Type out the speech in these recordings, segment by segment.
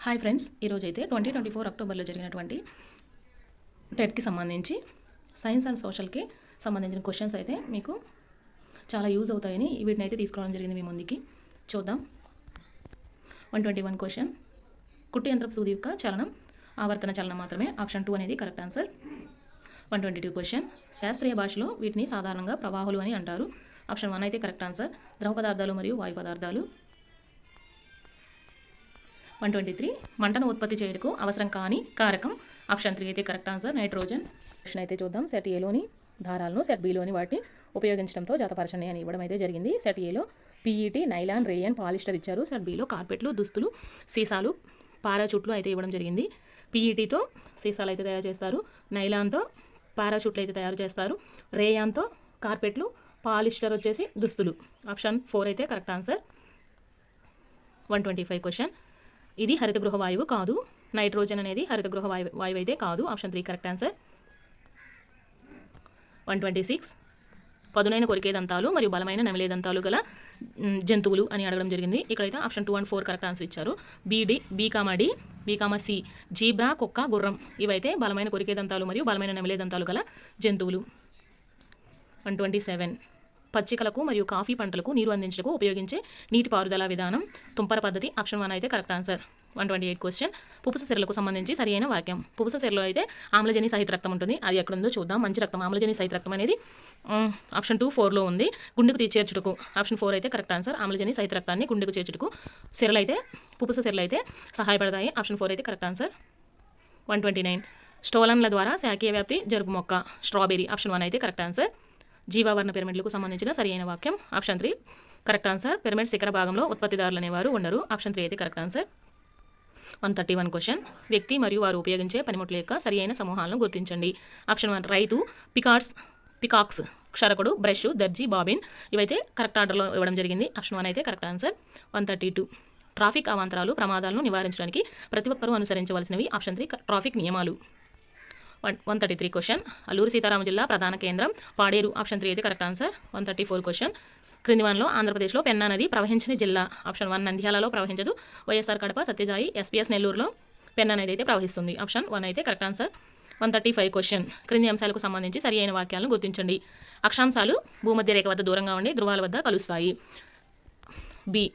Hi friends, ఈరోజు అయితే 2024 అక్టోబర్లో జరిగినటువంటి టెట్కి సంబంధించి సైన్స్ అండ్ సోషల్కి సంబంధించిన క్వశ్చన్స్ అయితే మీకు చాలా యూజ్ అవుతాయని వీటిని అయితే తీసుకురావడం జరిగింది మీ ముందుకి. చూద్దాం. 121 క్వశ్చన్, కుట్టి యంత్రపు సూది యొక్క చలనం ఆవర్తన చలనం మాత్రమే. ఆప్షన్ 2 అనేది కరెక్ట్ ఆన్సర్. 122 క్వశ్చన్, శాస్త్రీయ భాషలో వీటిని సాధారణంగా ప్రవాహులు అని అంటారు. ఆప్షన్ 1 అయితే కరెక్ట్ ఆన్సర్. ద్రవ పదార్థాలు మరియు వాయు పదార్థాలు. 123, మంటను ఉత్పత్తి చేయడానికి అవసరం కాని కారకం. ఆప్షన్ 3 అయితే కరెక్ట్ ఆన్సర్, నైట్రోజన్. క్వశ్చన్ అయితే చూద్దాం. సెట్ ఏలోని దారాలను సెట్ బిలోని వాటిని ఉపయోగించడంతో జతపరచండి అని ఇవ్వడం అయితే జరిగింది. సెట్ ఏలో పీఈటీ, నైలాన్, రేయన్, పాలిస్టర్ ఇచ్చారు. సెట్ బిలో కార్పెట్లు, దుస్తులు, సీసాలు, పారాచూట్లు అయితే ఇవ్వడం జరిగింది. పీఈటీతో సీసాలు అయితే తయారు చేస్తారు, నైలాన్తో పారాచూట్లు అయితే తయారు చేస్తారు, రేయాన్తో కార్పెట్లు, పాలిస్టర్ వచ్చేసి దుస్తులు. ఆప్షన్ 4 అయితే కరెక్ట్ ఆన్సర్. 125 క్వశ్చన్, ఇది హరిత గృహ వాయువు కాదు. నైట్రోజన్ అనేది హరిత గృహ వాయువు అయితే కాదు. Option 3 correct answer. 126, పదునైన కొరికే దంతాలు మరియు బలమైన నమిలే దంతాలు గల జంతువులు అని అడగడం జరిగింది. ఇక్కడైతే ఆప్షన్ 2 అండ్ 4 కరెక్ట్ ఆన్సర్ ఇచ్చారు. బి, సి, జీబ్రా, కుక్క, గుర్రం ఇవైతే బలమైన కొరికే దంతాలు మరియు బలమైన నమిలే దంతాలు గల జంతువులు. 127, పచ్చికలకు మరియు కాఫీ పంటలకు నీరు అందించడానికి ఉపయోగించే నీటిపారుదల విధానం తుంపర పద్ధతి. ఆప్షన్ 1 అయితే కరెక్ట్ ఆన్సర్. 128 క్వశ్చన్, పుపుస సిరలకు సంబంధించి సరైన వాక్యం. పుపుస సిరలో అయితే ఆమ్లజని సహిత రక్తం ఉంటుంది. అది ఎక్కడుందో చూద్దాం. మంచి రక్తం ఆమ్లజని సహిత రక్తం అనేది ఆప్షన్ 2, 4లో ఉంది. గుండెకు చేర్చుటకు ఆప్షన్ 4 అయితే కరెక్ట్ ఆన్సర్. ఆమ్లజని సహిత రక్తాన్ని గుండెకు చేర్చుటకు సిరలైతే పుపుస సిరలు అయితే సహాయపడతాయి. ఆప్షన్ 4 అయితే కరెక్ట్ ఆన్సర్. 129, స్టోలన్ల ద్వారా శాఖీయ వ్యాప్తి జరుపు మొక్క. స్ట్రాబెర్రీ. ఆప్షన్ 1 అయితే కరెక్ట్ ఆన్సర్. జీవావరణ పిరమిడ్లకు సంబంధించిన సరైన వాక్యం. Option 3 correct answer. పిరమిడ్ శిఖర భాగంలో ఉత్పత్తిదారులు అనేవారు ఉండరు. ఆప్షన్ 3 అయితే కరెక్ట్ ఆన్సర్. 131 క్వశ్చన్, వ్యక్తి మరియు వారు ఉపయోగించే పనిముట్ల యొక్క సరియైన సమూహాలను గుర్తించండి. ఆప్షన్ 1 రైతు, పికాక్స్, క్షరకుడు, బ్రష్, దర్జీ, బాబిన్ ఇవైతే కరెక్ట్ ఆర్డర్లో ఇవ్వడం జరిగింది. ఆప్షన్ 1 అయితే కరెక్ట్ ఆన్సర్. 132, ట్రాఫిక్ అవాంతరాలు ప్రమాదాలను నివారించడానికి ప్రతి ఒక్కరూ అనుసరించవలసినవి. ఆప్షన్ 3 ట్రాఫిక్ నియమాలు. 133 క్వశ్చన్, అల్లూరు సీతారామ జిల్లా ప్రధాన కేంద్రం పాడేరు. ఆప్షన్ 3 అయితే కరెక్ట్ ఆన్సర్. 134 క్వశ్చన్, క్రింది వానలో ఆంధ్రప్రదేశ్లో పెన్నా నది ప్రవహించని జిల్లా. ఆప్షన్ 1 నంద్యాలలో ప్రవహించదు. వైఎస్ఆర్ కడప, సత్యజాయి, ఎస్పీఎస్ నెల్లూరులో పెన్నా నది అయితే ప్రవహిస్తుంది. ఆప్షన్ 1 అయితే కరెక్ట్ ఆన్సర్. 135 క్వశ్చన్, క్రింది అంశాలకు సంబంధించి సరి అయిన వాక్యాలను గుర్తించండి. అక్షాంశాలు భూమధ్య రేఖ వద్ద దూరంగా ఉండి ధృవాల వద్ద కలుస్తాయి. బి,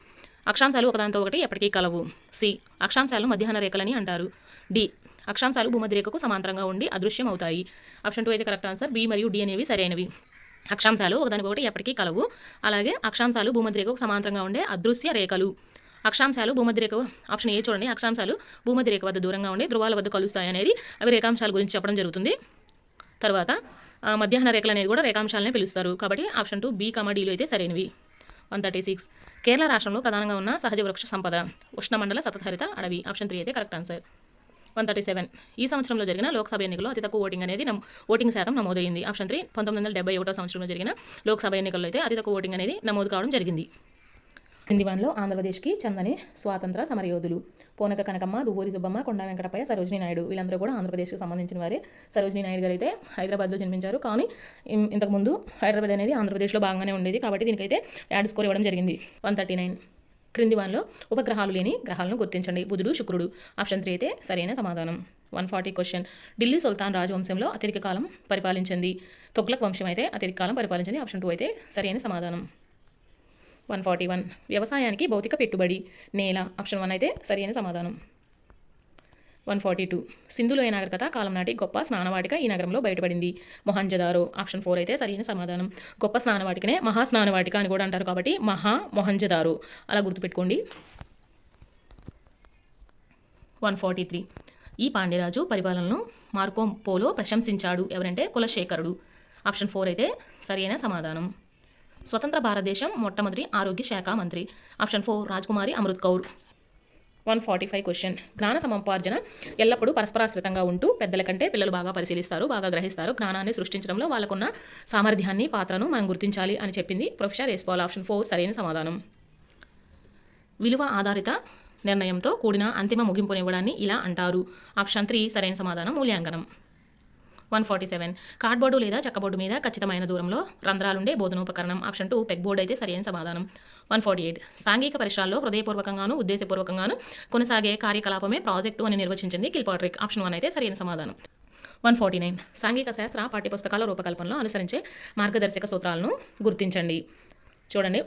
అక్షాంశాలు ఒకదానితో ఒకటి ఎప్పటికీ కలవు. సి, అక్షాంశాలు మధ్యాహ్న రేఖలని అంటారు. డి, అక్షాంశాలు భూమధ్య రేఖకు సమాంతరంగా ఉండి అదృశ్యం అవుతాయి. ఆప్షన్ 2 అయితే కరెక్ట్ ఆన్సర్. బి మరియు డి అనేవి సరైనవి. అక్షాంశాలు ఒకదానికొకటి ఎప్పటికీ కలవు. అలాగే అక్షాంశాలు భూమధ్య రేఖకు సమాంతరంగా ఉండే అదృశ్య రేఖలు. అక్షాంశాలు భూమధ్య రేఖ. ఆప్షన్ ఏ చూడండి, అక్షాంశాలు భూమధ్య రేఖ వద్ద దూరంగా ఉండి ధృవాల వద్ద కలుస్తాయి అనేది అవి రేఖాంశాల గురించి చెప్పడం జరుగుతుంది. తర్వాత మధ్యాహ్న రేఖలు అనేది కూడా రేఖాంశాలనే పిలుస్తారు. కాబట్టి ఆప్షన్ 2 బి, డిలు అయితే సరైనవి. 136, కేరళ రాష్ట్రంలో ప్రధానంగా ఉన్న సహజ వృక్ష సంపద ఉష్ణమండల సతతహరిత అడవి. ఆప్షన్ 3 అయితే కరెక్ట్ ఆన్సర్. 137, ఈ సంవత్సరంలో జరిగిన లోక్సభ ఎన్నికల్లో అతి తక్కువ ఓటింగ్ శాతం నమోదైంది. ఆప్షన్ 3 1971 సంవత్సరంలో జరిగిన లోక్సభ ఎన్నికల్లో అయితే అతి తక్కువ ఓటింగ్ అనేది నమోదు కావడం జరిగింది. కింది వానలో ఆంధ్రప్రదేశ్కి చెందని స్వాతంత్ర సమరయోధులు. పోనక కనకమ్మ, దువ్వూరి సుబ్బమ్మ, కొండా వెంకటప్పయ్య, సరోజినీ నాయుడు వీళ్ళందరూ కూడా ఆంధ్రప్రదేశ్కి సంబంధించిన వారే. సరోజినీ నాయుడు గారు అయితే హైదరాబాద్లో జన్మించారు. కానీ ఇంతకుముందు హైదరాబాద్ అనేది ఆంధ్రప్రదేశ్లో భాగంగానే ఉండేది. కాబట్టి దీనికైతే యాడ్ స్కోర్ ఇవ్వడం జరిగింది. 139, క్రింది వానలో ఉపగ్రహాలు లేని గ్రహాలను గుర్తించండి. బుధుడు, శుక్రుడు. ఆప్షన్ 3 అయితే సరైన సమాధానం. 140 క్వశ్చన్, ఢిల్లీ సుల్తాన్ రాజవంశంలో అత్యధిక కాలం పరిపాలించింది. తుగ్లక్ వంశం అయితే అత్యధిక కాలం పరిపాలించింది. ఆప్షన్ 2 అయితే సరైన సమాధానం. 141, వ్యవసాయానికి భౌతిక పెట్టుబడి నేల. ఆప్షన్ 1 అయితే సరైన సమాధానం. 142, సింధులోయ నాగరికత కాలం నాటి గొప్ప స్నానవాటిక ఈ నగరంలో బయటపడింది. మొహంజదారో. ఆప్షన్ 4 అయితే సరైన సమాధానం. గొప్ప స్నానవాటికనే మహాస్నానవాటిక అని కూడా అంటారు. కాబట్టి మొహంజదారో అలా గుర్తుపెట్టుకోండి. 143, ఈ పాండ్యరాజు పరిపాలనను మార్కో పోలో ప్రశంసించాడు. ఎవరంటే కులశేఖరుడు. ఆప్షన్ 4 అయితే సరైన సమాధానం. స్వతంత్ర భారతదేశం మొట్టమొదటి ఆరోగ్య శాఖ మంత్రి. ఆప్షన్ 4 రాజ్కుమారి అమృత్ కౌర్. 145 క్వశ్చన్, జ్ఞాన సముపార్జన ఎల్లప్పుడూ పరస్పరాశ్రితంగా ఉంటూ పెద్దల కంటే పిల్లలు బాగా పరిశీలిస్తారు, బాగా గ్రహిస్తారు. జ్ఞానాన్ని సృష్టించడంలో వాళ్ళకున్న సామర్థ్యాన్ని, పాత్రను మనం గుర్తించాలి అని చెప్పింది ప్రొఫెసర్ ఎస్పాల్. ఆప్షన్ 4 సరైన సమాధానం. విలువ ఆధారిత నిర్ణయంతో కూడిన అంతిమ ముగింపునివ్వడాన్ని ఇలా అంటారు. ఆప్షన్ 3 సరైన సమాధానం. మూల్యాంకనం. 147, కార్డ్బోర్డు లేదా చెక్కబోర్డు మీద ఖచ్చితమైన దూరంలో రంధ్రాలుండే బోధనోపకరణం. ఆప్షన్ 2 పెగ్ బోర్డు అయితే సరైన సమాధానం. 148 సాంఘిక పరిసరాల్లో హృదయపూర్వకంగాను ఉద్దేశపూర్వకంగాను కొనసాగే కార్యకలాపమే ప్రాజెక్టు అని నిర్వచించింది కిల్పాట్రిక్. ఆప్షన్ 1 అయితే సరైన సమాధానం. 149 సాంఘిక శాస్త్ర పాఠ్యపుస్తకాల రూపకల్పనలో అనుసరించే మార్గదర్శక సూత్రాలను గుర్తించండి. చూడండి,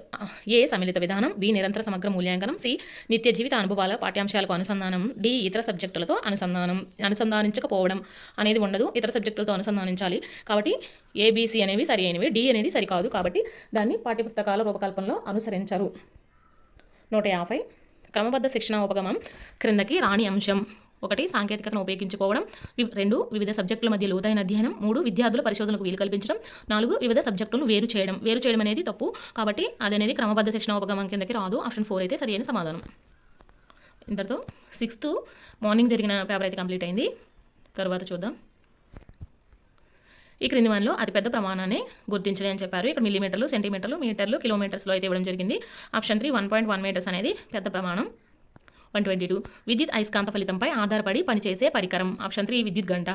ఏ సమ్మిళిత విధానం, బి నిరంతర సమగ్ర మూల్యాంకనం, సి నిత్య జీవిత అనుభవాల పాఠ్యాంశాలకు అనుసంధానం, డి ఇతర సబ్జెక్టులతో అనుసంధానించకపోవడం అనేది ఉండదు, ఇతర సబ్జెక్టులతో అనుసంధానించాలి. కాబట్టి ఏబిసి అనేవి సరి అయినవి, డి అనేది సరికాదు, కాబట్టి దాన్ని పాఠ్యపుస్తకాల రూపకల్పనలో అనుసరించరు. 150 క్రమబద్ధ శిక్షణ ఉపగమం క్రిందకి రాని అంశం: 1 సాంకేతికతను ఉపయోగించుకోవడం, 2 వివిధ సబ్జెక్టుల మధ్య లోతైన అధ్యయనం, 3 విద్యార్థుల పరిశోధనకు వీలు కల్పించడం, 4 వివిధ సబ్జెక్టులను వేరు చేయడం అనేది తప్పు, కాబట్టి అదనేది క్రమబద్ధ శిక్షణ ఉపగమం కిందకి రాదు. ఆప్షన్ 4 అయితే సరైన సమాధానం. ఇంతటితో 6th మార్నింగ్ జరిగిన పేపర్ అయితే కంప్లీట్ అయింది. తర్వాత చూద్దాం. ఈ క్రింది వానిలో అతిపెద్ద ప్రమాణాన్ని గుర్తించడం అని చెప్పారు. ఇక్కడ మిల్లీమీటర్లు, సెంటీమీటర్లు, మీటర్లు, కిలోమీటర్స్లో అయితే ఇవ్వడం జరిగింది. ఆప్షన్ 3 1.1 మీటర్స్ అనేది పెద్ద ప్రమాణం. 122 విద్యుత్ అయస్కాంత ఫలితంపై ఆధారపడి పనిచేసే పరికరం. ఆప్షన్ 3 విద్యుత్ గంట.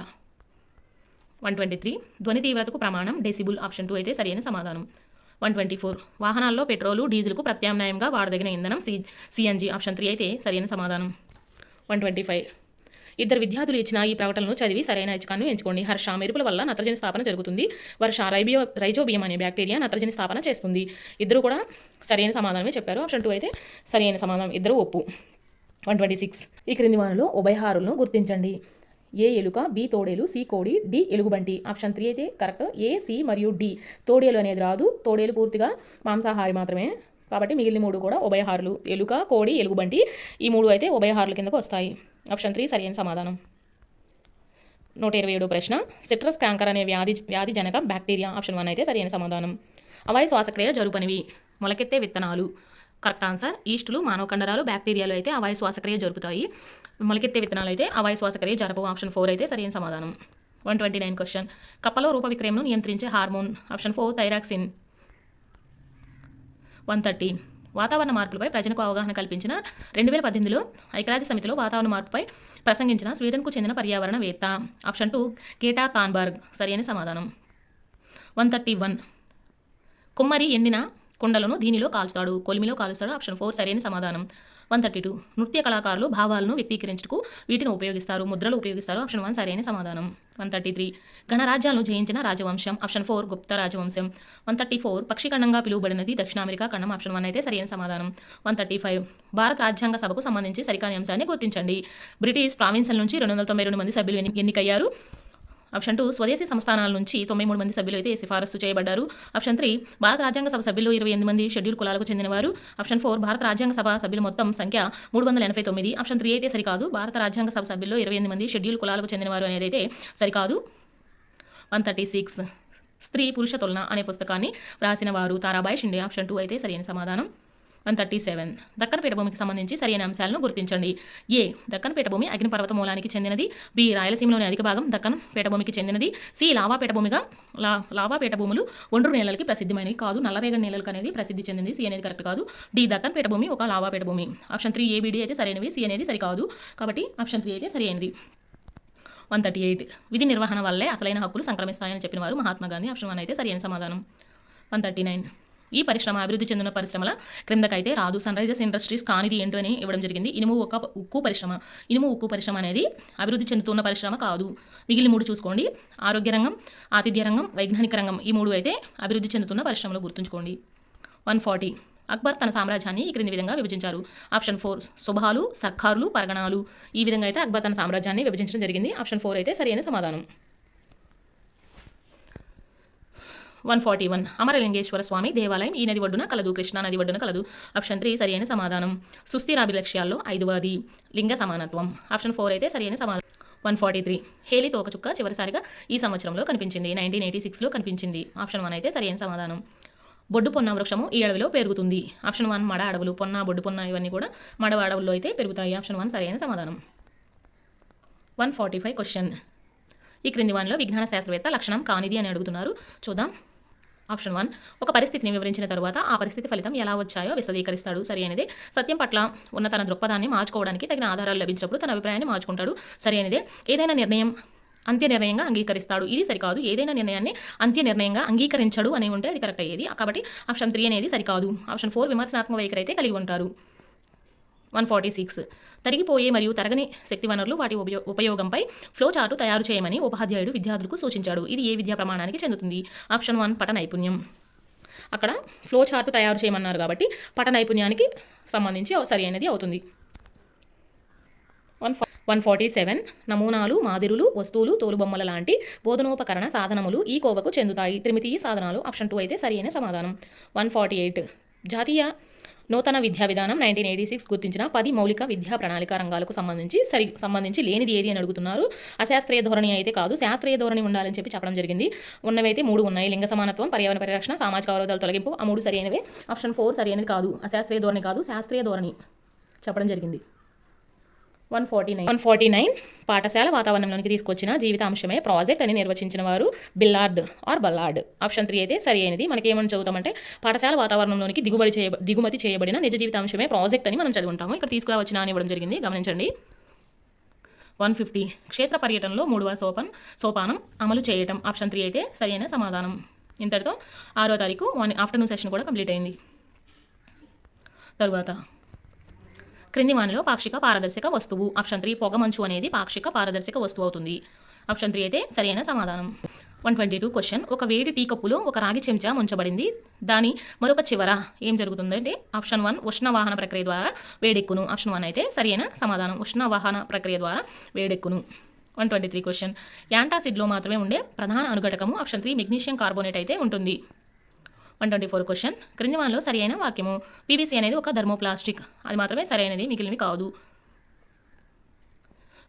123 ధ్వని తీవ్రతకు ప్రమాణం డెసిబుల్. ఆప్షన్ 2 అయితే సరైన సమాధానం. 124 వాహనాల్లో పెట్రోలు, డీజిల్కు ప్రత్యామ్నాయంగా వాడదగిన ఇంధనం సిఎన్జి. ఆప్షన్ 3 అయితే సరైన సమాధానం. 125 ఇద్దరు విద్యార్థులు ఇచ్చిన ఈ ప్రకటనను చదివి సరైన ఐచ్ఛికాన్ని ఎంచుకోండి. హర్ష మెరుపుల వల్ల నత్రజని స్థాపన జరుగుతుంది. వర్ష రైజోబియం అనే బ్యాక్టీరియా నత్రజని స్థాపన చేస్తుంది. ఇద్దరు కూడా సరైన సమాధానమే చెప్పారు. ఆప్షన్ 2 అయితే సరైన సమాధానం. ఇద్దరు ఒప్పు. 126 ఈ క్రింది వానిలో ఉభయహారులను గుర్తించండి. ఏ ఎలుక, బి తోడేలు, సి కోడి, డి ఎలుగుబంటి. ఆప్షన్ 3 అయితే కరెక్ట్. ఏ, సి మరియు డి. తోడేలు అనేది రాదు, తోడేలు పూర్తిగా మాంసాహారి మాత్రమే, కాబట్టి మిగిలిన 3 కూడా ఉభయహారులు. ఎలుక, కోడి, ఎలుగుబంటి ఈ 3 అయితే ఉభయహారుల కిందకు వస్తాయి. ఆప్షన్ 3 సరైన సమాధానం. 127 ప్రశ్న సిట్రస్ క్యాంకర్ అనే వ్యాధి జనక బ్యాక్టీరియా. ఆప్షన్ 1 అయితే సరైన సమాధానం. అవాయు శ్వాసక్రియ జరుపనివి మొలకెత్తే విత్తనాలు. Correct answer. ఈస్టులు, మానవ కండరాలు, బ్యాక్టీరియాలు అయితే అవాయు శ్వాసక్రియ జరుపుతాయి. మొలకెత్తే విత్తనాలు అయితే అవాయు శ్వాసక్రియ జరపవు. ఆప్షన్ 4 అయితే సరైన సమాధానం. 129 క్వశ్చన్ కప్పలో రూప విక్రయంను నియంత్రించే హార్మోన్. Option 4 thyroxine. 130 వాతావరణ మార్పులపై ప్రజలకు అవగాహన కల్పించిన 2018లో ఐక్యరాజ్య సమితిలో వాతావరణ మార్పుపై ప్రసంగించిన స్వీడన్కు చెందిన పర్యావరణవేత్త. ఆప్షన్ 2 కేటా థాన్బర్గ్. సరైన సమాధానం. 131 కుమ్మరి ఎండిన కుండలను దీనిలో కాల్చుతాడు, కొలిమిలో కాలుస్తాడు. ఆప్షన్ 4 సరైన సమాధానం. 132 నృత్య కళాకారులు భావాలను వ్యక్తీకరించుటకు వీటిని ఉపయోగిస్తారు, ముద్రలు ఉపయోగిస్తారు. ఆప్షన్ 1 సరైన సమాధానం. 133 గణరాజ్యాలను జయించిన రాజవంశం. ఆప్షన్ 4 గుప్త రాజవంశం. 134 పక్షిఖండంగా పిలువబడినది దక్షిణ అమెరికా ఖండం. ఆప్షన్ 1 అయితే సరైన సమాధానం. 135 భారత రాజ్యాంగ సభకు సంబంధించి సరికాని అంశాన్ని గుర్తించండి. బ్రిటిష్ ప్రావిన్సుల నుంచి 292 మంది సభ్యులు ఎన్నికయ్యారు. ఆప్షన్ 2 స్వదేశీ సంస్థానాల నుంచి 93 మంది సభ్యులు అయితే సిఫారసు చేయబడ్డారు. ఆప్షన్ 3 భారత రాజ్యాంగ సభ సభ్యులు 28 మంది షెడ్యూల్ కులాలకు చెందినవారు. ఆప్షన్ 4 భారత రాజ్యాంగ సభ సభ్యుల మొత్తం సంఖ్య 389. ఆప్షన్ 3 అయితే సరికాదు. భారత రాజ్యాంగ సభ సభ్యుల్లో 28 మంది షెడ్యూల్ కులాలకు చెందినవారు అనేది అయితే సరికాదు. 136 స్త్రీ పురుష తులన అనే పుస్తకాన్ని వ్రాసిన వారు తారాబాయి షిండే. ఆప్షన్ 2 అయితే సరైన సమాధానం. 137 దక్కన్ పీఠభూమికి సంబంధించి సరైన అంశాలను గుర్తించండి. ఏ దక్కన్ పీఠభూమి అగ్నిపర్వత మూలానికి చెందినది. బి రాయలసీమలోని అధిక భాగం దక్కన్ పీఠభూమికి చెందినది. సి లావా పీఠభూములు ఒండ్రు నేలలకి ప్రసిద్ధమైనవి కాదు, నల్లరేగడి నేలలకు అనేది ప్రసిద్ధి చెందింది. సి అనేది కరెక్ట్ కాదు. డి దక్కన్ పీఠభూమి ఒక లావా పీఠభూమి. ఆప్షన్ 3 ఏబిడి అయితే సరైనవి. సి అనేది సరికాదు, కాబట్టి ఆప్షన్ 3 అయితే సరైనది. 138 విధి నిర్వహణ వల్లే అసలైన హక్కులు సంక్రమిస్తాయని చెప్పిన వారు మహాత్మా గాంధీ. ఆప్షన్ 1 అయితే సరైన సమాధానం. 139 ఈ పరిశ్రమ అభివృద్ధి చెందిన పరిశ్రమల క్రిందకైతే రాదు. సన్ రైజర్స్ ఇండస్ట్రీస్ కానిది ఏంటో అని ఇవ్వడం జరిగింది. ఇనుము ఉక్కు పరిశ్రమ అనేది అభివృద్ధి చెందుతున్న పరిశ్రమ కాదు. మిగిలిన 3 చూసుకోండి. ఆరోగ్య రంగం, ఆతిథ్య రంగం, వైజ్ఞానిక రంగం ఈ 3 అయితే అభివృద్ధి చెందుతున్న పరిశ్రమలు గుర్తుంచుకోండి. 140 అక్బర్ తన సామ్రాజ్యాన్ని ఈ క్రింది విధంగా విభజించారు. ఆప్షన్ 4 సుబాలు, సర్కారులు, పరగణాలు. ఈ విధంగా అయితే అక్బర్ తన సామ్రాజ్యాన్ని విభజించడం జరిగింది. ఆప్షన్ 4 అయితే సరైన సమాధానం. 141 అమరలింగేశ్వర స్వామి దేవాలయం ఈ నది ఒడ్డున కలదు, కృష్ణా నది ఒడ్డున కలదు. ఆప్షన్ 3 సరైన సమాధానం. సుస్థిరాభిలక్ష్యాల్లో 5వది లింగ సమానత్వం. ఆప్షన్ 4 అయితే సరైన సమాధానం. 143 హేలి తోకచుక్క చివరిసారిగా ఈ సంవత్సరంలో కనిపించింది. 1986లో కనిపించింది. ఆప్షన్ 1 అయితే సరైన సమాధానం. బొడ్డు పొన్న వృక్షము ఈ అడవిలో పెరుగుతుంది. ఆప్షన్ 1 మడ అడవులు, పొన్న, బొడ్డు పొన్న ఇవన్నీ కూడా మడవ అడవుల్లో అయితే పెరుగుతాయి. ఆప్షన్ 1 సరైన సమాధానం. 145 క్వశ్చన్ ఈ క్రింది వానిలో విజ్ఞాన శాస్త్రవేత్త లక్షణం కానిది అని అడుగుతున్నారు. చూద్దాం. ఆప్షన్ 1 ఒక పరిస్థితిని వివరించిన తరువాత ఆ పరిస్థితి ఫలితం ఎలా వచ్చాయో విశదీకరిస్తాడు. సరి అనేదే. సత్యం పట్ల ఉన్న తన దృక్పథాన్ని మార్చుకోవడానికి తగిన ఆధారాలు లభించినప్పుడు తన అభిప్రాయాన్ని మార్చుకుంటాడు. సరి అనేదే. ఏదైనా నిర్ణయం అంత్య నిర్ణయంగా అంగీకరిస్తాడు. ఇది సరికాదు. ఏదైనా నిర్ణయాన్ని అంత్య నిర్ణయంగా అంగీకరించడు అని ఉంటే అది కరెక్ట్ అయ్యేది. కాబట్టి ఆప్షన్ 3 అనేది సరికాదు. ఆప్షన్ 4 విమర్శనాత్మక వైఖరి అయితే కలిగి ఉంటారు. 146 తరిగిపోయే మరియు తరగని శక్తి వనరులు వాటి ఉపయోగంపై ఫ్లో చార్టు తయారు చేయమని ఉపాధ్యాయుడు విద్యార్థులకు సూచించాడు. ఇది ఏ విద్యా ప్రమాణానికి చెందుతుంది? ఆప్షన్ 1 పట నైపుణ్యం. అక్కడ ఫ్లో చార్టు తయారు చేయమన్నారు కాబట్టి పట నైపుణ్యానికి సంబంధించి సరి అయినది అవుతుంది. 147 నమూనాలు, మాదిరులు, వస్తువులు, తోలుబొమ్మల లాంటి బోధనోపకరణ సాధనములు ఈ కోవకు చెందుతాయి. త్రిమితీయ సాధనాలు. ఆప్షన్ 2 అయితే సరి అయిన సమాధానం. 148 జాతీయ నూతన విద్యా విధానం 1986 గుర్తించిన 10 మౌలిక విద్యా ప్రణాళిక రంగాలకు సంబంధించి లేనిది ఏది అని అడుగుతున్నారు. అశాస్త్రీయ ధోరణి అయితే కాదు, శాస్త్రీయ ధోరణి ఉండాలని చెప్పడం జరిగింది. ఉన్నవైతే 3 ఉన్నాయి. లింగ సమానత్వం, పర్యావరణ పరిరక్షణ, సామాజిక అవరోధాల తొలగింపు. ఆ 3 సరైనవే. ఆప్షన్ 4 సరైనది కాదు. అశాస్త్రీయ ధోరణి కాదు, శాస్త్రీయ ధోరణి చెప్పడం జరిగింది. 149 పాఠశాల వాతావరణంలోనికి తీసుకొచ్చిన జీవితాంశమే ప్రాజెక్ట్ అని నిర్వచించిన వారు బిల్లార్డ్ ఆర్ బల్లార్డ్. ఆప్షన్ 3 అయితే సరి అయినది. మనకి ఏమని చదువుతామంటే పాఠశాల వాతావరణంలోనికి దిగుమతి చేయబడిన నిజ జీవితాంశమే ప్రాజెక్ట్ అని మనం చదువుకుంటాము. ఇక్కడ తీసుకురావచ్చిన అని ఇవ్వడం జరిగింది, గమనించండి. 150 క్షేత్ర పర్యటనలో 3వ సోపానం అమలు చేయటం. ఆప్షన్ 3 అయితే సరైన సమాధానం. ఇంతటితో 6వ తారీఖు ఆఫ్టర్నూన్ సెషన్ కూడా కంప్లీట్ అయింది. తరువాత క్రింది వానిలో పాక్షిక పారదర్శక వస్తువు. ఆప్షన్ 3 పొగమంచు అనేది పాక్షిక పారదర్శక వస్తువు అవుతుంది. ఆప్షన్ 3 అయితే సరైన సమాధానం. 122 క్వశ్చన్. ఒక వేడి టీ కప్పులో ఒక రాగి చెంచా ముంచబడింది. దాని మరొక చివర ఏం జరుగుతుందంటే ఆప్షన్ 1 ఉష్ణవాహన ప్రక్రియ ద్వారా వేడెక్కును. ఆప్షన్ 1 అయితే సరైన సమాధానం. ఉష్ణవాహన ప్రక్రియ ద్వారా వేడెక్కును. 123 క్వశ్చన్. యాంటాసిడ్లో మాత్రమే ఉండే ప్రధాన అనుఘటకము. ఆప్షన్ 3 మెగ్నీషియం కార్బోనేట్ అయితే ఉంటుంది. 124 క్వశ్చన్. క్రింది వానిలో సరైన వాక్యము. పీవీసీ అనేది ఒక థర్మోప్లాస్టిక్. అది మాత్రమే సరైనది, మిగిలినవి కాదు.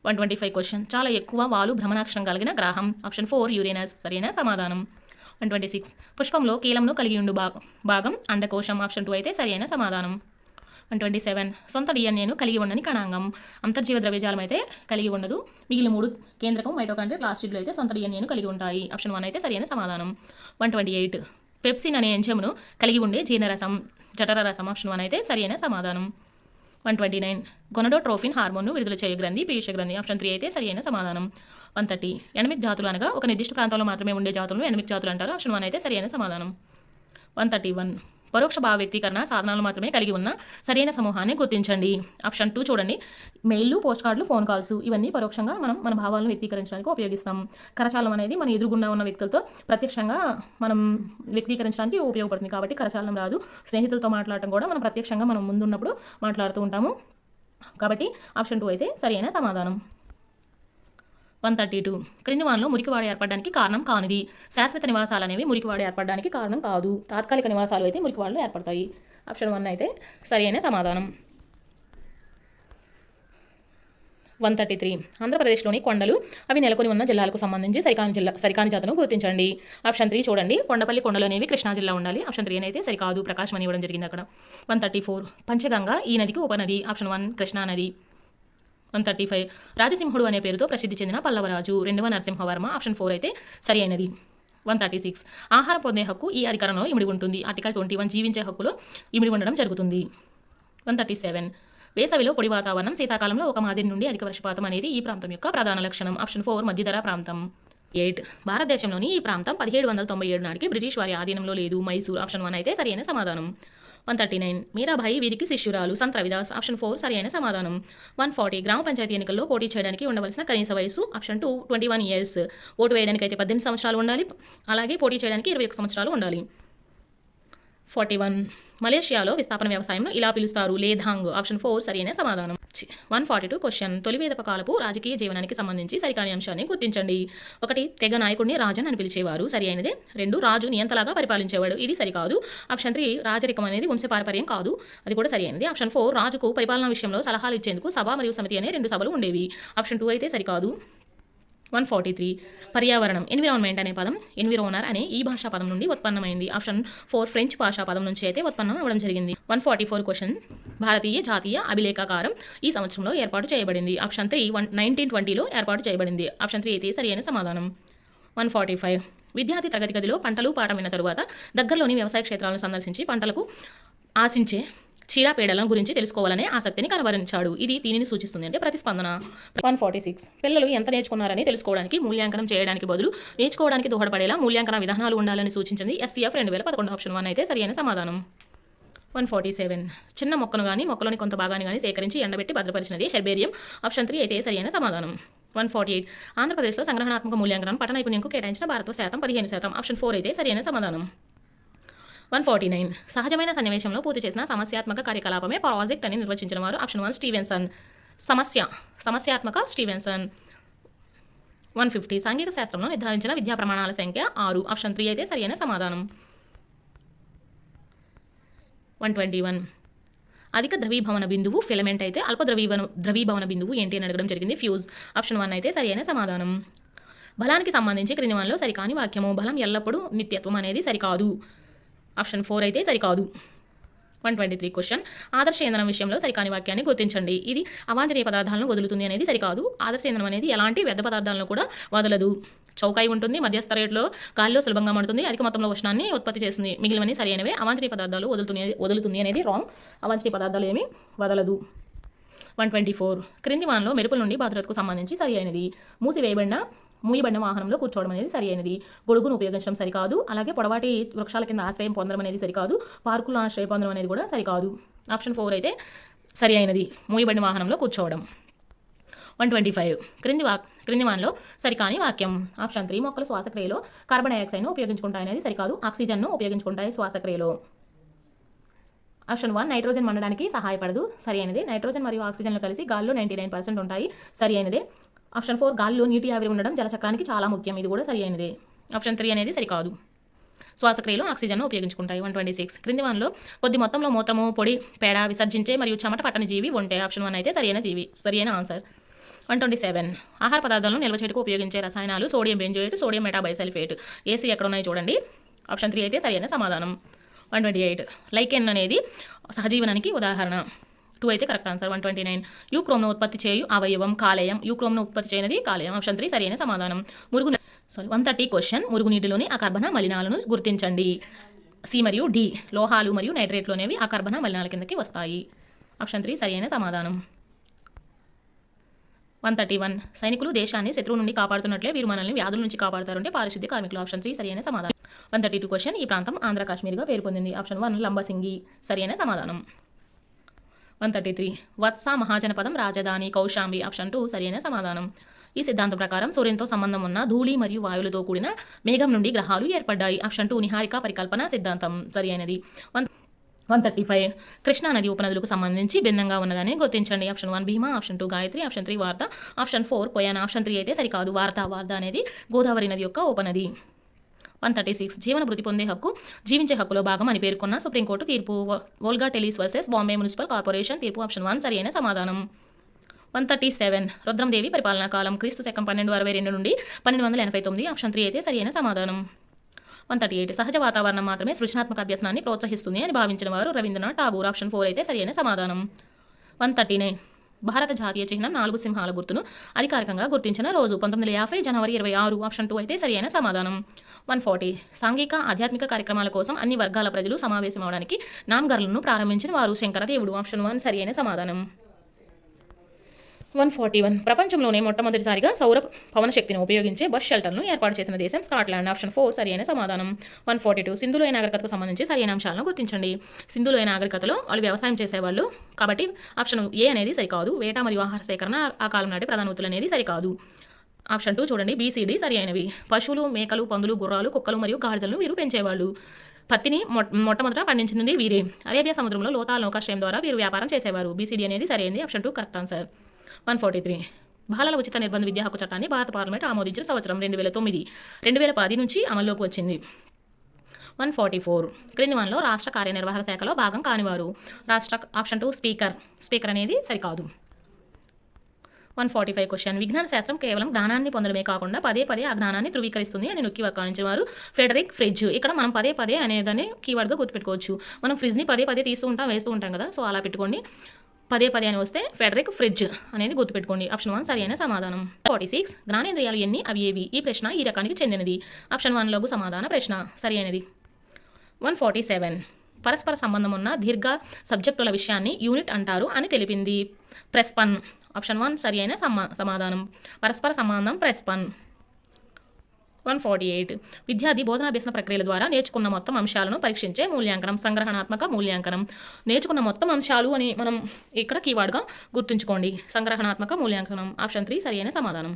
125 క్వశ్చన్. చాలా ఎక్కువ వాలు భ్రమణాక్షరం కలిగిన గ్రహం. ఆప్షన్ 4 యురేనస్ సరైన సమాధానం. 126 పుష్పంలో కీలంను కలిగి ఉండు భాగం అండకోశం. ఆప్షన్ 2 అయితే సరైన సమాధానం. 127 సొంత డిఎన్ఏను కలిగి ఉండని కణాంగం. అంతర్జీవ ద్రవ్యజాలం అయితే కలిగి ఉండదు. మిగిలిన 3 కేంద్రకం, మైటోకాండ్రియా, ప్లాస్టిడ్లు అయితే సొంత డిఎన్ఏను కలిగి ఉంటాయి. ఆప్షన్ 1 అయితే సరైన సమాధానం. 128 పెప్సిన్ అనే ఎంజైమ్ను కలిగి ఉండే జీర్ణరసం జఠర రసం. ఆప్షన్ 1 అయితే సరైన సమాధానం. 129 గొనడోట్రోఫిన్ హార్మోన్ను విడుదల చేయు గ్రంథి పీయూష గ్రంథి. ఆప్షన్ 3 అయితే సరైన సమాధానం. 130 ఎనమిక్ జాతులు అనగా ఒక నిర్దిష్ట ప్రాంతంలో మాత్రమే ఉండే జాతులను ఎనమిక్ జాతులు అంటారు. ఆప్షన్ 1 అయితే సరైన సమాధానం. 131 పరోక్ష భావ వ్యక్తీకరణ సాధనాలు మాత్రమే కలిగి ఉన్న సరైన సమూహాన్ని గుర్తించండి. ఆప్షన్ 2 చూడండి. మెయిల్లు, పోస్ట్ కార్డులు, ఫోన్ కాల్స్ ఇవన్నీ పరోక్షంగా మనం మన భావాలను వ్యక్తీకరించడానికి ఉపయోగిస్తాం. కరచాలనం అనేది మన ఎదురుగుండా ఉన్న వ్యక్తులతో ప్రత్యక్షంగా మనం వ్యక్తీకరించడానికి ఉపయోగపడుతుంది. కాబట్టి కరచాలనం రాదు. స్నేహితులతో మాట్లాడటం కూడా మనం ప్రత్యక్షంగా మనం ముందున్నప్పుడు మాట్లాడుతూ ఉంటాము. కాబట్టి ఆప్షన్ 2 అయితే సరైన సమాధానం. 132 క్రింది వానిలో మురికివాడ ఏర్పడడానికి కారణం కానిది. శాశ్వత నివాసాలు అనేవి మురికివాడ ఏర్పడడానికి కారణం కాదు. తాత్కాలిక నివాసాలు అయితే మురికివాడలు ఏర్పడతాయి. ఆప్షన్ 1 అయితే సరైన సమాధానం. 133 ఆంధ్రప్రదేశ్లోని కొండలు అవి నెలకొని ఉన్న జిల్లాలకు సంబంధించి సరికాని జాతను గుర్తించండి. ఆప్షన్ 3 చూడండి. కొండపల్లి కొండలు అనేవి కృష్ణా జిల్లా ఉండాలి. ఆప్షన్ 3 అయితే సరికాదు. ప్రకాశం అని ఇవ్వడం జరిగింది అక్కడ. 134 పంచగంగ ఈ నదికి ఉపనది. ఆప్షన్ 1 కృష్ణా నది. 135 రాజసింహుడు అనే పేరుతో ప్రసిద్ధి చెందిన పల్లవరాజు 2వ నరసింహవర్మ. ఆప్షన్ 4 అయితే సరి అయినది. 136 ఆహారం పొందే హక్కు ఈ అధికారంలో ఇమిడి ఉంటుంది. ఆర్టికల్ 21 జీవించే హక్కులో ఇమిడి ఉండడం జరుగుతుంది. 137 వేసవిలో పొడి వాతావరణం, శీతాకాలంలో ఒక మాదిరి నుండి అధిక వర్షపాతం అనేది ఈ ప్రాంతం యొక్క ప్రధాన లక్షణం. ఆప్షన్ 4 మధ్యధరా ప్రాంతం. 8 భారతదేశంలోని ఈ ప్రాంతం 1797 నాటికి బ్రిటిష్ వారి ఆధీనంలో లేదు. మైసూర్. ఆప్షన్ 1 అయితే సరైన సమాధానం. 139 మీరాబాయి వీరికి శిష్యురాలు. సంత్ రవిదాస్. ఆప్షన్ 4 సరైన సమాధానం. 140 గ్రామ పంచాయతీ ఎన్నికల్లో పోటీ చేయడానికి ఉండవలసిన కనీస వయసు. Option 2 21 years. ఓటు వేయడానికి అయితే 18 సంవత్సరాలు ఉండాలి. అలాగే పోటీ చేయడానికి 21 సంవత్సరాలు ఉండాలి. 41 మలేషియాలో విస్థాపన వ్యవసాయంను ఇలా పిలుస్తారు. లేధాంగ్. ఆప్షన్ 4 సరైన సమాధానం. 142 క్వశ్చన్ తొలివేదప కాలపు రాజకీయ జీవనానికి సంబంధించి సరికాని అంశాన్ని గుర్తించండి. 1 తెగ నాయకుడిని రాజన్ అని పిలిచేవారు. సరి అయినదే. 2 రాజు నియంతలాగా పరిపాలించేవాడు. ఇది సరికాదు. ఆప్షన్ 3 రాజరికం అనేది వంశపారపర్యం కాదు. అది కూడా సరి అయినది. ఆప్షన్ 4 రాజుకు పరిపాలనా విషయంలో సలహాలు ఇచ్చేందుకు సభ మరియు సమితి అనే 2 సభలు ఉండేవి. ఆప్షన్ 2 అయితే సరికాదు. 143 పర్యావరణం ఎన్విరాన్మెంట్ అనే పదం ఎన్విరోనర్ అనే ఈ భాషా పదం నుండి ఉత్పన్నమైంది. ఆప్షన్ 4 ఫ్రెంచ్ భాషా పదం నుంచి అయితే ఉత్పన్నం అవ్వడం జరిగింది. 144 క్వశ్చన్ భారతీయ జాతీయ అభిలేఖాకారం ఈ సంవత్సరంలో ఏర్పాటు చేయబడింది. ఆప్షన్ 3 1920లో ఏర్పాటు చేయబడింది. ఆప్షన్ 3 అయితే సరైన సమాధానం. 145 విద్యార్థి తరగతి గదిలో పంటలు పాఠం విన్న తరువాత దగ్గరలోని వ్యవసాయ క్షేత్రాలను సందర్శించి పంటలకు ఆశించే చీడపీడల గురించి తెలుసుకోవాలనే ఆసక్తిని కనబరించాడు. ఇది దీనిని సూచిస్తుంది అంటే ప్రతిస్పందన. 146 పిల్లలు ఎంత నేర్చుకున్నారని తెలుసుకోవడానికి మూల్యాంకనం చేయడానికి బదులు నేర్చుకోవడానికి దోహదపడేలా మూల్యాంకన విధానాలు ఉండాలని సూచించింది SCF 2011. ఆప్షన్ 1 అయితే సరైన సమాధానం. 147 చిన్న మొక్కను కానీ మొక్కలోని కొంత భాగాన్ని కానీ సేకరించి ఎండబెట్టి భద్రపరిచినది హెర్బేరియం. ఆప్షన్ 3 అయితే సరైన సమాధానం. 148 ఆంధ్రప్రదేశ్లో సంగ్రహణాత్మక మూల్యాంకనం పఠన నైపుణ్యంకు కేటాయించిన భారత శాతం 15%. ఆప్షన్ 4 అయితే సరైన సమాధానం. 149 సహజమైన సన్నివేశంలో పూర్తి చేసిన సమస్యాత్మక కార్యకలాపమే ప్రాజెక్ట్ అని నిర్వచించిన వారు. Option 1 Stevenson. సమస్యాత్మక స్టీవెన్సన్. 150 సాంఘిక శాస్త్రంలో నిర్ధారించిన విద్యా ప్రమాణాల సంఖ్య 6. ఆప్షన్ 3 అయితే సరైన సమాధానం. 121 అధిక ద్రవీభవన బిందువు ఫిలమెంట్ అయితే అల్ప ద్రవీభవన బిందువు ఏంటి అని అడగడం జరిగింది. ఫ్యూజ్. ఆప్షన్ 1 అయితే సరైన సమాధానం. బలానికి సంబంధించి క్రింది వానిలో సరికాని వాక్యము. బలం ఎల్లప్పుడూ నిత్యత్వం అనేది సరికాదు. ఆప్షన్ 4 అయితే సరికాదు. 123 క్వశ్చన్ ఆదర్శ ఇంధనం విషయంలో సరికాని వాక్యాన్ని గుర్తించండి. ఇది అవాంఛనీయ పదార్థాలను వదులుతుంది అనేది సరికాదు. ఆదర్శ ఇంధనం అనేది ఎలాంటి వ్యర్థ పదార్థాలను కూడా వదలదు. చౌకాయి ఉంటుంది, మధ్యస్థ రేట్లో గాలిలో సులభంగా మండుతుంది, అధిక మొత్తంలో ఉష్ణాన్ని ఉత్పత్తి చేస్తుంది. మిగిలినవన్నీ సరైనవే. అవాంఛనీయ పదార్థాలు వదులుతుంది అనేది రాంగ్. అవాంఛనీయ పదార్థాలు ఏమీ వదలదు. 124 క్రింది వానలో మెరుపుల నుండి భద్రతకు సంబంధించి సరి అయినది. మూయబడిన వాహనంలో కూర్చోవడం అనేది సరి అయినది. గొడుగును ఉపయోగించడం సరికాదు. అలాగే పొడవాటి వృక్షాల కింద ఆశ్రయం పొందడం అనేది సరికాదు. పార్కుల్లో ఆశ్రయం పొందడం అనేది కూడా సరికాదు. ఆప్షన్ 4 అయితే సరి అయినది. మూయబడిన వాహనంలో కూర్చోవడం. 125 క్రింది వానలో సరికాని వాక్యం. ఆప్షన్ 3 మొక్కలు శ్వాసక్రియలో కార్బన్ డైఆక్సైడ్ను ఉపయోగించుకుంటాయి అనేది సరికాదు. ఆక్సిజన్ను ఉపయోగించుకుంటాయి శ్వాసక్రియలో. Option 1 nitrogen మండడానికి సహాయపడదు. సరి అయినది. నైట్రోజన్ మరియు ఆక్సిజన్లు కలిసి గాల్లో 99% ఉంటాయి. సరి అయినదే. ఆప్షన్ 4 గాల్లో నీటి ఆవిరి ఉండడం జలచక్రానికి చాలా ముఖ్యం. ఇది కూడా సరి అయినదే. ఆప్షన్ 3 అనేది సరికాదు. శ్వాసక్రియలో ఆక్సిజన్ను ఉపయోగించుకుంటాయి. 126 క్రింది వానలో కొద్ది మొత్తంలో మూత్రము, పొడి, పేడ విసర్జించే మరియు చెమట పట్టని జీవి ఉంటే ఆప్షన్ 1 అయితే సరైన ఆన్సర్. 127 ఆహార పదార్థాలను నిల్వ చేయడానికి ఉపయోగించే రసాయనాలు sodium benzoate, sodium metabisulphite. AC ఎక్కడ ఉన్నాయో చూడండి. ఆప్షన్ 3 అయితే సరైన సమాధానం. 128 లైకెన్ అనేది సహజీవనానికి ఉదాహరణ. 2 అయితే కరెక్ట్ ఆన్సర్. 129 యూక్రోమ్ను ఉత్పత్తి చేయు అవయవం కాలేయం. యూక్రోమ్ను ఉత్పత్తి చేయనది కాలేయం. ఆప్షన్ 3 సరైన సమాధానం. 130 క్వశ్చన్ మురుగునీటిలోని అకర్బన మలినాలను గుర్తించండి. సి మరియు డి లోహాలు మరియు నైట్రేట్లోనేవి అకర్బన మలినాల కిందకి వస్తాయి. ఆప్షన్ 3 సరైన సమాధానం. 131 సైనికులు దేశాన్ని శత్రువు నుండి కాపాడుతున్నట్లే వీరు మనల్ని వ్యాధుల నుంచి కాపాడుతారంటే పారిశుద్ధ్య కార్మికులు. ఆప్షన్ 3 సరైన సమాధానం. 132 క్వశ్చన్ ఈ ప్రాంతం ఆంధ్ర కాశ్మీర్గా పేరు పొందింది. ఆప్షన్ 1 లంబసింగి. సరైన సమాధానం. 133 వత్స మహాజనపదం రాజధాని కౌశాంబి. ఆప్షన్ 2 సరైన సమాధానం. ఈ సిద్ధాంతం ప్రకారం సూర్యునితో సంబంధం ఉన్న ధూళి మరియు వాయువులతో కూడిన మేఘం నుండి గ్రహాలు ఏర్పడ్డాయి. ఆప్షన్ 2 నిహారిక పరికల్పన సిద్ధాంతం సరైనది. 135 కృష్ణా నది ఉపనదులకు సంబంధించి భిన్నంగా ఉన్నదని గుర్తించండి. ఆప్షన్ 1 భీమా, ఆప్షన్ 2 గాయత్రి, ఆప్షన్ 3 వార్త, ఆప్షన్ 4 కొయానా. ఆప్షన్ 3 అయితే సరికాదు. వార్త అనేది గోదావరి నది యొక్క ఉపనది. 136 జీవన భృతి పొందే హక్కు జీవించే హక్కులో భాగం అని పేర్కొన్న సుప్రీంకోర్టు తీర్పు. Volga టెలిస్ versus Bombay municipal corporation తీర్పు. ఆప్షన్ 1 సరైన సమాధానం. 137 రుద్రందేవి పరిపాలనా కాలం క్రీస్తు శకం 1262 నుండి 1289. ఆప్షన్ 3 అయితే సరైన సమాధానం. 138 సహజ వాతావరణం మాత్రమే సృజనాత్మక అభ్యసనాన్ని ప్రోత్సహిస్తుంది అని భావించిన వారు రవీంద్రనాథ్ ఠాగూర్. ఆప్షన్ 4 అయితే సరైన సమాధానం. 139 భారత జాతీయ చిహ్నం 4 సింహాల గుర్తును అధికారికంగా గుర్తించిన రోజు 1950 జనవరి 26. ఆప్షన్ 2 అయితే సరైన సమాధానం. 140 సాంఘిక ఆధ్యాత్మిక కార్యక్రమాల కోసం అన్ని వర్గాల ప్రజలు సమావేశమవడానికి నామ్గర్లను ప్రారంభించిన వారు శంకరదేవుడు. ఆప్షన్ 1 సరైన సమాధానం. 141 ప్రపంచంలోనే మొట్టమొదటిసారిగా సౌర పవన శక్తిని ఉపయోగించే బస్ షెల్టర్ను ఏర్పాటు చేసిన దేశం స్కాట్లాండ్. ఆప్షన్ 4 సరైన సమాధానం. 142 సింధులోయ నాగరికతకు సంబంధించి సరైన అంశాలను గుర్తించండి. సింధులోయ నాగరికతలో వాళ్ళు వ్యవసాయం చేసేవాళ్ళు కాబట్టి ఆప్షన్ ఏ అనేది సరికాదు. వేట మరియు ఆహార సేకరణ ఆ కాలం నాటి ప్రధాన వృత్తులు అనేది సరికాదు. ఆప్షన్ 2 చూడండి BCD సరి అయినవి. పశువులు, మేకలు, పందులు, గుర్రాలు, కుక్కలు మరియు గాడిదలను వీరు పెంచేవాళ్ళు. పత్తిని మొట్టమొదట పండించినది వీరే. అరేబియా సముద్రంలో లోతా నౌకాశ్రయం ద్వారా వీరు వ్యాపారం చేసేవారు. BCD అనేది సరైనది. Option 2 correct answer. 143 బాలల ఉచిత నిర్బంధ విద్యా హక్కు చట్టాన్ని భారత పార్లమెంట్ ఆమోదించిన సంవత్సరం 2009. 2010 నుంచి అమల్లోకి వచ్చింది. 144 క్రింది వానలో రాష్ట్ర కార్యనిర్వాహక శాఖలో భాగం కానివారు. ఆప్షన్ 2 స్పీకర్ అనేది సరికాదు. 145 క్వశ్చన్ విజ్ఞాన శాస్త్రం కేవలం జ్ఞానాన్ని పొందడమే కాకుండా పదే ఆ జ్ఞానాన్ని ధృవీకరిస్తుంది అని నొక్కి వక్కానించిన వారు ఫ్రెడరిక్ ఫ్రిడ్జ్. ఇక్కడ మనం పదే అనేదాన్ని కీవర్డ్గా గుర్తుపెట్టుకోవచ్చు. మనం ఫ్రిడ్జ్ని పదే తీస్తూ ఉంటాం వేస్తూ ఉంటాం కదా, సో అలా పెట్టుకోండి. పదే అని వస్తే ఫెడరిక్ ఫ్రిడ్జ్ అనేది గుర్తుపెట్టుకోండి. ఆప్షన్ 1 సరైన సమాధానం. 46 జ్ఞానేంద్రియాలు ఎన్ని అవి ఏవి? ఈ ప్రశ్న ఈ రకానికి చెందినది. ఆప్షన్ 1 లఘు సమాధాన ప్రశ్న సరైనది. 147 పరస్పర సంబంధం ఉన్న దీర్ఘ సబ్జెక్టుల విషయాన్ని యూనిట్ అంటారు అని తెలిపింది. ప్రెస్పన్. ఆప్షన్ 1 సరి అయిన సమాధానం. పరస్పర సంబంధం ప్రెస్పన్. 148 విద్యార్థి బోధనాభ్యసన ప్రక్రియల ద్వారా నేర్చుకున్న మొత్తం అంశాలను పరీక్షించే మూల్యాంకనం సంగ్రహణాత్మక మూల్యాంకనం. నేర్చుకున్న మొత్తం అంశాలు అని మనం ఇక్కడ కీవర్డ్గా గుర్తుంచుకోండి. సంగ్రహణాత్మక మూల్యాంకనం. ఆప్షన్ 3 సరి అయిన సమాధానం.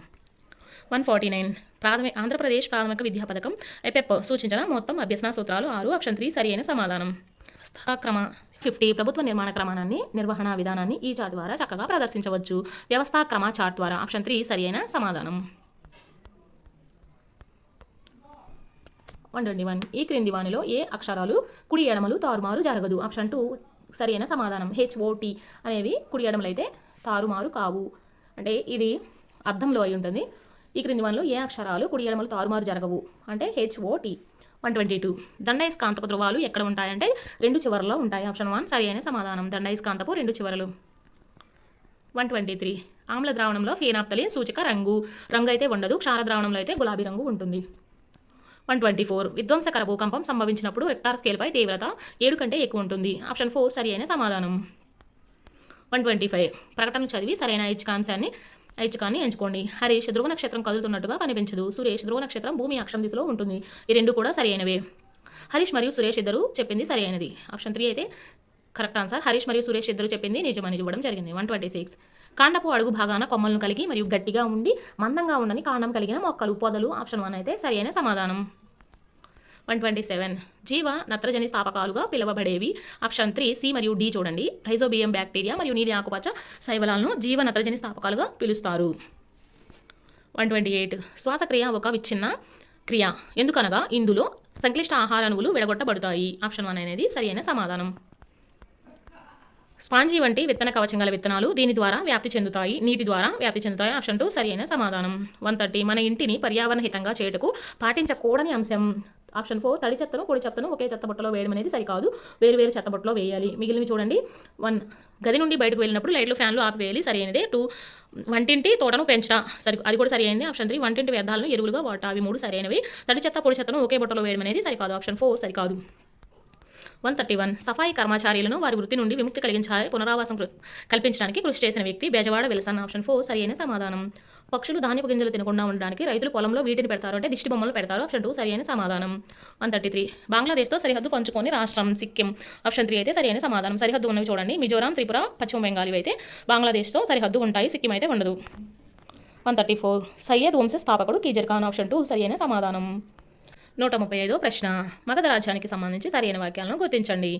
149 ఆంధ్రప్రదేశ్ ప్రాథమిక విద్యా పథకం ఎపెప్ సూచించిన మొత్తం అభ్యసన సూత్రాలు 6. ఆప్షన్ 3 సరి అయిన సమాధానం. క్రమ 50 ప్రభుత్వ నిర్మాణ క్రమాన్ని నిర్వహణ విధానాన్ని ఈ చార్ట్ ద్వారా చక్కగా ప్రదర్శించవచ్చు. వ్యవస్థా క్రమ చార్ట్ ద్వారా. ఆప్షన్ 3 సరి అయిన సమాధానం. 121 ఈ క్రింది వానిలో ఏ అక్షరాలు కుడి ఎడమలు తారుమారు జరగదు. ఆప్షన్ 2 సరి అయిన సమాధానం. HOT అనేవి కుడి ఎడమలు అయితే తారుమారు కావు. అంటే ఇది అర్థంలో అయి ఉంటుంది. ఈ క్రింది వానిలో ఏ అక్షరాలు కుడి ఎడమలు తారుమారు జరగవు అంటే HOT. 122 దండయస్కాంతపు ధ్రువాలు ఎక్కడ ఉంటాయంటే 2 చివరలో ఉంటాయి. ఆప్షన్ 1 సరి అయిన సమాధానం. దండయస్కాంతపు 2 చివరలు. 123 ఆమ్ల ద్రావణంలో ఫేనాప్తలిన్ సూచిక రంగు అయితే ఉండదు. క్షార ద్రావణంలో అయితే గులాబీ రంగు ఉంటుంది. 124 విధ్వంసకర భూకంపం సంభవించినప్పుడు రెక్టార్ స్కేల్పై తీవ్రత 7 కంటే ఎక్కువ ఉంటుంది. ఆప్షన్ 4 సరి అయిన సమాధానం. 125 ప్రకటన చదివి సరైన ఐచ్ఛికాన్ని ఎంచుకోండి. హరీష్ ధ్రువ నక్షత్రం కదులుతున్నట్టుగా కనిపించదు. సురేష్ ధ్రువ నక్షత్రం భూమి అక్షం దిశలో ఉంటుంది. ఈ రెండు కూడా సరి అయినవే. హరీష్ మరియు సురేష్ ఇద్దరు చెప్పింది సరి అయినది. ఆప్షన్ 3 అయితే కరెక్ట్ ఆన్సర్. హరీష్ మరియు సురేష్ ఇద్దరు చెప్పింది నిజమని ఇవ్వడం జరిగింది. 126 కాండపు అడుగు భాగాన కొమ్మలను కలిగి మరియు గట్టిగా ఉండి మందంగా ఉండని కాండం కలిగిన మొక్కలు పొదలు. ఆప్షన్ 1 అయితే సరి అయిన సమాధానం. 127 జీవ నత్రజని స్థాపకాలుగా పిలువబడేవి. ఆప్షన్ 3 C మరియు D చూడండి. రైజోబియం బ్యాక్టీరియా మరియు నీలి ఆకుపచ్చ శైవలాలను జీవ నత్రజని స్థాపకాలుగా పిలుస్తారు. 128 శ్వాసక్రియ ఒక విచ్ఛిన్న క్రియ ఎందుకనగా ఇందులో సంక్లిష్ట ఆహార అణువులు విడగొట్టబడతాయి. ఆప్షన్ 1 అనేది సరి అయిన సమాధానం. స్పాంజీ వంటి విత్తన కవచం గల విత్తనాలు దీని ద్వారా వ్యాప్తి చెందుతాయి. నీటి ద్వారా వ్యాప్తి చెందుతాయి. ఆప్షన్ 2 సరి అయిన సమాధానం. 130 మన ఇంటిని పర్యావరణ హితంగా చేయుటకు పాటించకూడని అంశం. ఆప్షన్ 4 తడి చెత్తను పొడి చెత్తను ఒకే చెత్తబుట్టలో వేయడం అనేది సరికాదు. వేరు చెత్తబుట్టలో వేయాలి. మిగిలినవి చూడండి. 1 గది నుండి బయటకు వెళ్ళినప్పుడు లైట్లు ఫ్యాన్లు ఆపివేయాలి. సరి అయినదే. 2 వంటింటి తోటను పెంచడం అది కూడా సరి అయింది. ఆప్షన్ 3 వంటింటి వ్యర్థాలను ఎరువులుగా వాడటం. అవి 3 సరి అయినవి. తడి చెత్త పొడి చెత్తను ఒకే బుట్టలో వేయడం అనేది సరికాదు. ఆప్షన్ 4 సరికాదు. 131 సఫాయి కర్మచారులను వారి వృత్తి నుండి విముక్తి కలిగించాలి పునరావాసం కల్పించడానికి కృషి చేసిన వ్యక్తి బెజవాడ విల్సన్. ఆప్షన్ 4 సరి అయిన సమాధానం. పక్షులు ధాన్యపు గింజలు తినకుండా ఉండడానికి రైతులు పొలంలో వీటిని పెడతారు అంటే దిష్టి బొమ్మలు పెడతారు. ఆప్షన్ 2 సరి అయిన సమాధానం. 133 బంగ్లాదేశ్తో సరిహద్దు పంచుకొని రాష్ట్రం సిక్కిం. ఆప్షన్ 3 అయితే సరి అయిన సమాధానం. సరిహద్దు ఉన్నవి చూడండి. మిజోరాం, త్రిపుర, పశ్చిమ బెంగాల్ అయితే బంగ్లాదేశ్తో సరిహద్దు ఉంటాయి. సిక్కిం అయితే ఉండదు. 134 సయ్యద్ వంశ స్థాపకుడు కీజర్ ఖాన్. ఆప్షన్ 2 సరి అయిన సమాధానం. 135 ప్రశ్న మగధ రాజ్యానికి సంబంధించి సరైన వాక్యాలను గుర్తించండి.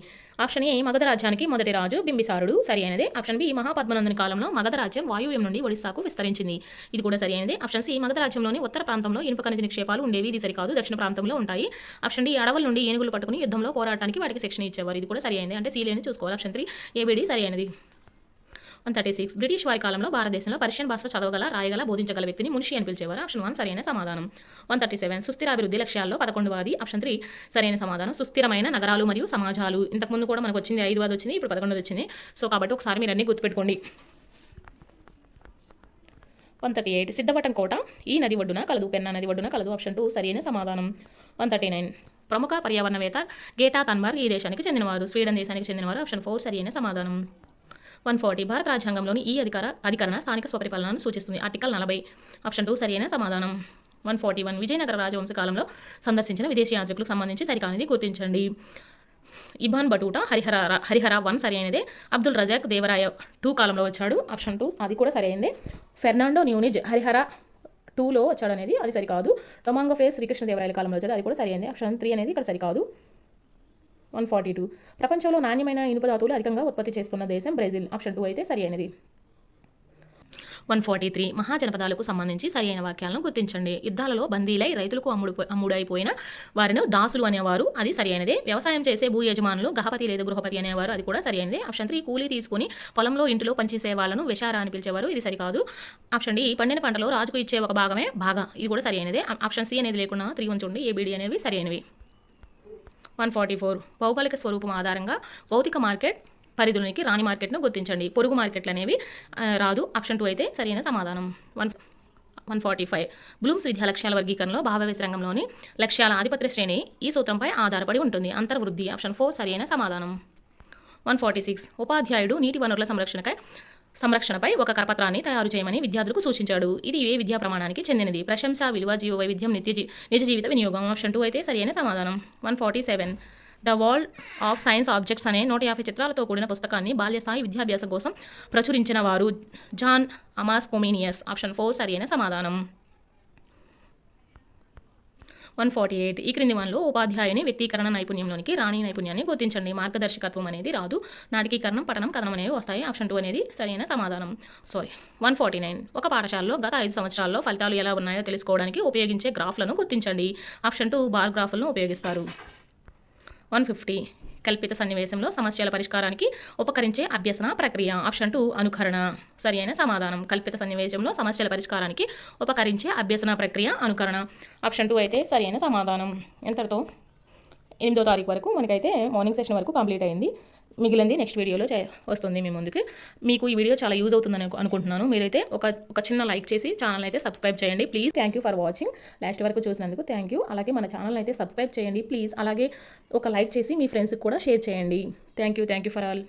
ఆప్షన్ ఏ మగధ రాజ్యానికి మొదటి రాజు బింబిసారుడు సరి అయినదే. ఆప్షన్ బి మహాపద్మనందుని కాలంలో మగధ రాజ్యం వాయువ్యం నుండి ఒడిశాకు విస్తరించింది. ఇది కూడా సరి అయినదే. ఆప్షన్ సి మగధ రాజ్యంలోని ఉత్తర ప్రాంతంలో ఇనుప ఖనిజ నిక్షేపాలు ఉండేవి. ఇది సరికాదు. దక్షిణ ప్రాంతంలో ఉంటాయి. ఆప్షన్ డి అడవుల నుండి ఏనుగులు పట్టుకుని యుద్ధంలో పోరాటానికి వాటికి శిక్షణ ఇచ్చేవారు. ఇది కూడా సరి అయినది. అంటే సీలేని చూసుకోవాలి. ఆప్షన్ 3 ఏబిడి సరి అయినది. 136 బ్రిటిష్ వారి కాలంలో భారతదేశంలో పర్షియన్ భాష చదవగల రాయగల బోధించగల వ్యక్తిని మున్షి అని పిలిచేవారు. ఆప్షన్ 1 సరైన సమాధానం. 137 సుస్థిర అభివృద్ధి లక్ష్యాల్లో 11వది. ఆప్షన్ 3 సరైన సమాధానం. సుస్థిరమైన నగరాలు మరియు సమాజాలు. ఇంతకుముందు కూడా మనకు వచ్చింది 5వది వచ్చింది, ఇప్పుడు 11వది వచ్చింది. సో కాబట్టి ఒకసారి మీరు అన్ని గుర్తుపెట్టుకోండి. 138 సిద్ధవటం కోట ఈ నది ఒడ్డున కలదు. పెన్నా నది ఒడ్డున కలదు. ఆప్షన్ 2 సరైన సమాధానం. 139 ప్రముఖ పర్యావరణవేత్త గేటా థన్బర్గ్ ఈ దేశానికి చెందినవారు. స్వీడన్ దేశానికి చెందినవారు. ఆప్షన్ 4 సరైన సమాధానం. 140 భారత రాజ్యాంగంలోని ఈ అధికరణ స్థానిక స్వపరిపాలనను సూచిస్తుంది. ఆర్టికల్ 40. ఆప్షన్ 2 సరైన సమాధానం. 141 విజయనగర రాజవంశ కాలంలో సందర్శించిన విదేశీ యాత్రికులకు సంబంధించి సరికానిది గుర్తించండి. ఇబాన్ బటూటా హరిహర 1 సరైనదే. అబ్దుల్ రజాక్ దేవరాయ 2 కాలంలో వచ్చాడు. ఆప్షన్ 2 అది కూడా సరైనదే. ఫెర్నాండో న్యూనిజ్ హరిహర 2లో వచ్చాడు అనేది అది సరికాదు. టొమాంగో ఫేస్ శ్రీకృష్ణదేవరాయల కాలంలో వచ్చాడు. అది కూడా సరైనదే. ఆప్షన్ 3 అనేది ఇక్కడ సరికాదు. 142 ప్రపంచంలో నాణ్యమైన ఇనుప ధాతువులు అధికంగా ఉత్పత్తి చేస్తున్న దేశం బ్రెజిల్. ఆప్షన్ 2 అయితే సరి అయినది. 143 మహాజనపదాలకు సంబంధించి సరి అయిన వాక్యాలను గుర్తించండి. యుద్ధాలలో బందీలై రైతులకు అమ్ముడైపోయిన వారిని దాసులు అనేవారు. అది సరి అయినదే. వ్యవసాయం చేసే భూ యజమానులు గహపతి లేదా గృహపతి అనేవారు. అది కూడా సరి అయినదే. ఆప్షన్ 3 కూలీ తీసుకుని పొలంలో ఇంటిలో పనిచేసే వాళ్ళను వెషారా అని పిలిచేవారు. ఇది సరికాదు. ఆప్షన్ డి పండిన పంటలో రాజుకు ఇచ్చే ఒక భాగమే బాగా. ఇది కూడా సరి అయినదే. ఆప్షన్ సి అనేది లేకుండా 3 ఉంచండి. ఏబిడి అనేవి సరి అయినవి. 144 భౌగోళిక స్వరూపం ఆధారంగా భౌతిక మార్కెట్ పరిధులకి రాని మార్కెట్ను గుర్తించండి. పొరుగు మార్కెట్లు అనేవి రాదు. ఆప్షన్ 2 అయితే సరైన సమాధానం. 145 బ్లూమ్స్ విద్యా లక్ష్యాల వర్గీకరణలో భావవ్యస రంగంలోని లక్ష్యాల ఆధిపత్య శ్రేణి ఈ సూత్రంపై ఆధారపడి ఉంటుంది. అంతర్వృద్ధి ఆప్షన్ 4 సరైన సమాధానం. 146 ఉపాధ్యాయుడు నీటి వనరుల సంరక్షణపై ఒక కరపత్రాన్ని తయారు చేయమని విద్యార్థులకు సూచించాడు. ఇది ఏ విద్యా ప్రమాణానికి చెందినది? ప్రశంస, విలువ, జీవ వైవిధ్యం, నిజ జీవిత వినియోగం ఆప్షన్ 2 అయితే సరైన సమాధానం. 147 the world of science objects అనే 150 చిత్రాలతో కూడిన పుస్తకాన్ని బాల్యస్థాయి విద్యాభ్యాసం కోసం ప్రచురించిన వారు జాన్ అమాస్ కొమీనియస్ ఆప్షన్ 4 సరైన సమాధానం. 148 ఈ క్రింది వన్లో ఉపాధ్యాయుని వ్యక్తీకరణ నైపుణ్యంలోనికి రాణి నైపుణ్యాన్ని గుర్తించండి. మార్గదర్శకత్వం అనేది రాదు, నాటకీకరణం, పఠనం, కథనం అనేవి వస్తాయి. ఆప్షన్ 2 అనేది సరైన సమాధానం. 149 ఒక పాఠశాలలో గత 5 సంవత్సరాల్లో ఫలితాలు ఎలా ఉన్నాయో తెలుసుకోవడానికి ఉపయోగించే గ్రాఫ్లను గుర్తించండి. ఆప్షన్ 2 బార్ గ్రాఫ్లను ఉపయోగిస్తారు. 150 కల్పిత సన్నివేశంలో సమస్యల పరిష్కారానికి ఉపకరించే అభ్యసన ప్రక్రియ. ఆప్షన్ 2 అనుకరణ సరైన సమాధానం. కల్పిత సన్నివేశంలో సమస్యల పరిష్కారానికి ఉపకరించే అభ్యసన ప్రక్రియ అనుకరణ. ఆప్షన్ 2 అయితే సరైన సమాధానం. ఎంతటితో 8వ తారీఖు వరకు మనకైతే మార్నింగ్ సెషన్ వరకు కంప్లీట్ అయింది. మిగిలింది నెక్స్ట్ వీడియోలో వస్తుంది మీ ముందుకి. మీకు ఈ వీడియో చాలా యూజ్ అవుతుందని అనుకుంటున్నాను. మీరైతే ఒక చిన్న లైక్ చేసి ఛానల్ అయితే సబ్స్క్రైబ్ చేయండి please. Thank you for watching. Last వరకు చూసినందుకు థ్యాంక్ యూ. అలాగే మన ఛానల్ అయితే సబ్స్క్రైబ్ చేయండి ప్లీజ్. అలాగే ఒక లైక్ చేసి మీ ఫ్రెండ్స్కి కూడా షేర్ చేయండి. Thank you for all.